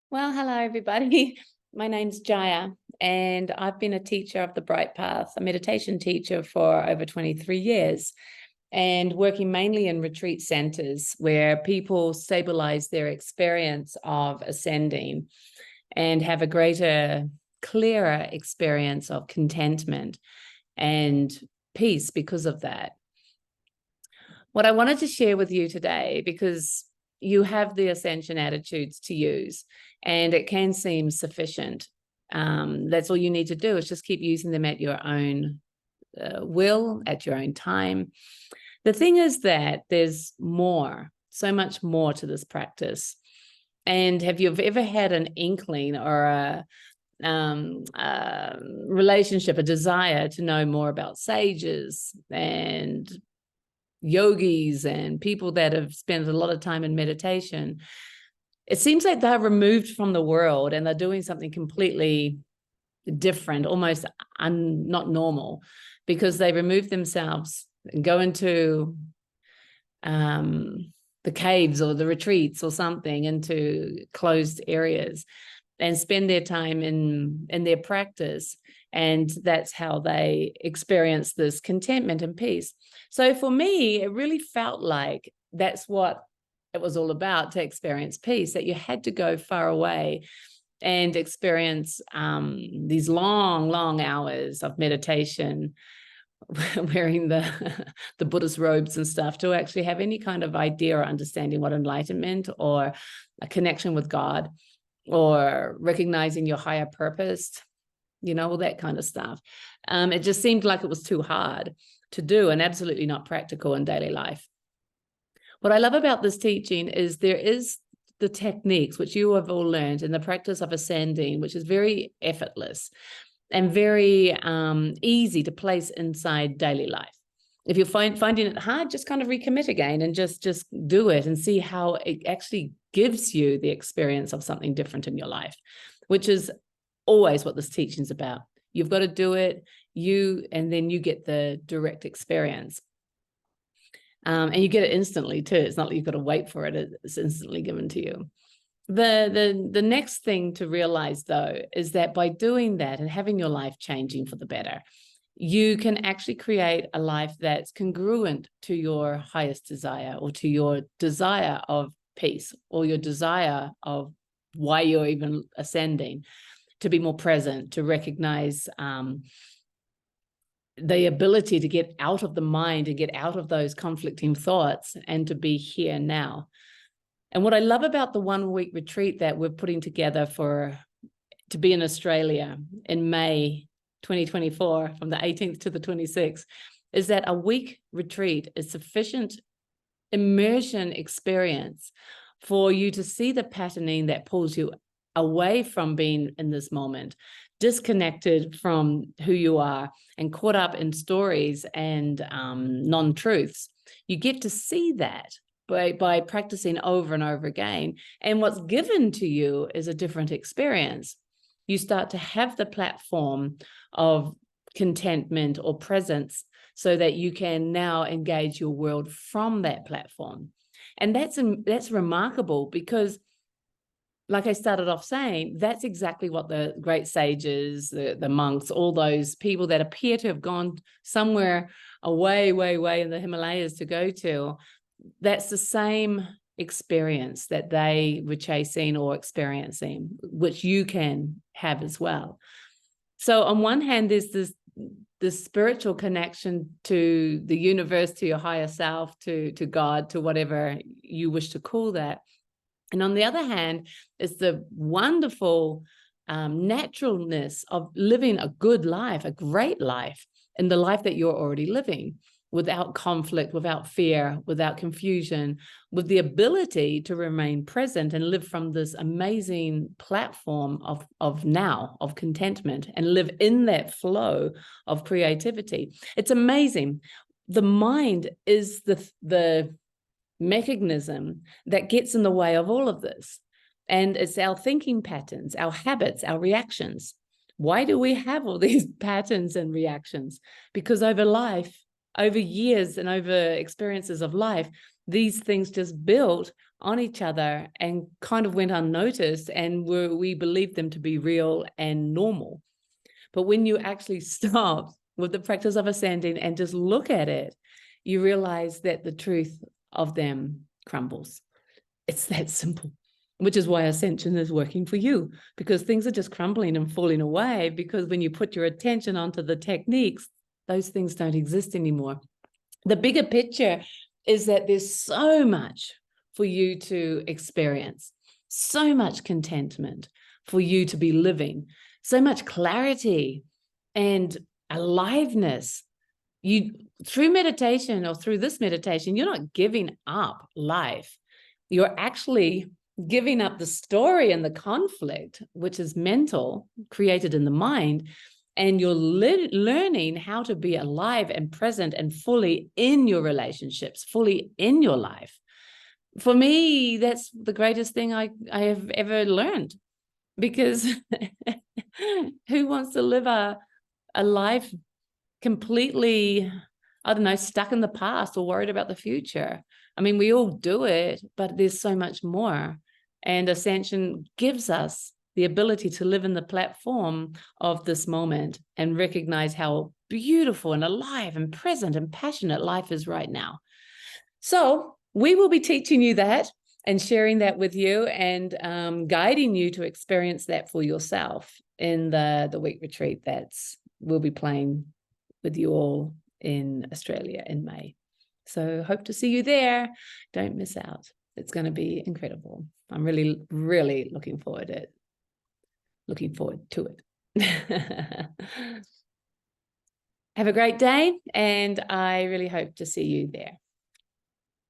Well, hello, everybody. My name's Jaya, and I've been a teacher of the Bright Path, a meditation teacher for over 23 years, and working mainly in retreat centers where people stabilize their experience of ascending and have a greater, clearer experience of contentment and peace because of that. What I wanted to share with you today, because you have the ascension attitudes to use, and it can seem sufficient. That's all you need to do is just keep using them at your own will, at your own time. The thing is that there's more, so much more to this practice. And have you ever had an inkling or a relationship, a desire to know more about sages and yogis and people that have spent a lot of time in meditation? It seems like they're removed from the world and they're doing something completely different, almost not normal, because they remove themselves and go into the caves or the retreats or something, into closed areas, and spend their time in their practice. And that's how they experience this contentment and peace. So for me, it really felt like that's what it was all about, to experience peace, that you had to go far away and experience these long hours of meditation, wearing the Buddhist robes and stuff, to actually have any kind of idea or understanding what enlightenment or a connection with God or recognizing your higher purpose, all that kind of stuff. It just seemed like it was too hard to do and absolutely not practical in daily life. What I love about this teaching is there is the techniques which you have all learned in the practice of ascending, which is very effortless and very easy to place inside daily life. If you're finding it hard, just kind of recommit again and just do it and see how it actually gives you the experience of something different in your life, which is always what this teaching is about. You've got to do it, and then you get the direct experience. And you get it instantly too. It's not like you've got to wait for it. It's instantly given to you. The next thing to realize, though, is that by doing that and having your life changing for the better, you can actually create a life that's congruent to your highest desire, or to your desire of peace, or your desire of why you're even ascending, to be more present, to recognize the ability to get out of the mind and get out of those conflicting thoughts and to be here now. And what I love about the 1 week retreat that we're putting together to be in Australia in May 2024, from the 18th to the 26th, is that a week retreat is sufficient immersion experience for you to see the patterning that pulls you away from being in this moment, disconnected from who you are and caught up in stories and non-truths. You get to see that by practicing over and over again. And what's given to you is a different experience. You start to have the platform of contentment or presence so that you can now engage your world from that platform. And that's remarkable, because like I started off saying, that's exactly what the great sages, the monks, all those people that appear to have gone somewhere way in the Himalayas to go to, that's the same experience that they were chasing or experiencing, which you can have as well. So on one hand, there's this spiritual connection to the universe, to your higher self, to God, to whatever you wish to call that. And on the other hand, is the wonderful naturalness of living a good life, a great life, in the life that you're already living, without conflict, without fear, without confusion, with the ability to remain present and live from this amazing platform of now, of contentment, and live in that flow of creativity. It's amazing. The mind is the mechanism that gets in the way of all of this. And it's our thinking patterns, our habits, our reactions. Why do we have all these patterns and reactions? Because over life, over years and over experiences of life, these things just built on each other and kind of went unnoticed, and we believed them to be real and normal. But when you actually stop with the practice of ascending and just look at it, you realize that the truth of them crumbles. It's that simple, which is why ascension is working for you, because things are just crumbling and falling away, because when you put your attention onto the techniques, those things don't exist anymore. The bigger picture is that there's so much for you to experience, so much contentment for you to be living, so much clarity and aliveness. You, through meditation or through this meditation, you're not giving up life. You're actually giving up the story and the conflict, which is mental, created in the mind, and you're learning how to be alive and present and fully in your relationships, fully in your life. For me, that's the greatest thing I have ever learned, because who wants to live a life completely, I don't know, stuck in the past or worried about the future? I mean, we all do it, but there's so much more. And ascension gives us the ability to live in the platform of this moment and recognize how beautiful and alive and present and passionate life is right now. So we will be teaching you that and sharing that with you, and guiding you to experience that for yourself in the week retreat that's we'll be playing with you all in Australia in May. So hope to see you there. Don't miss out. It's going to be incredible. I'm really, really looking forward to it. Have a great day, and I really hope to see you there.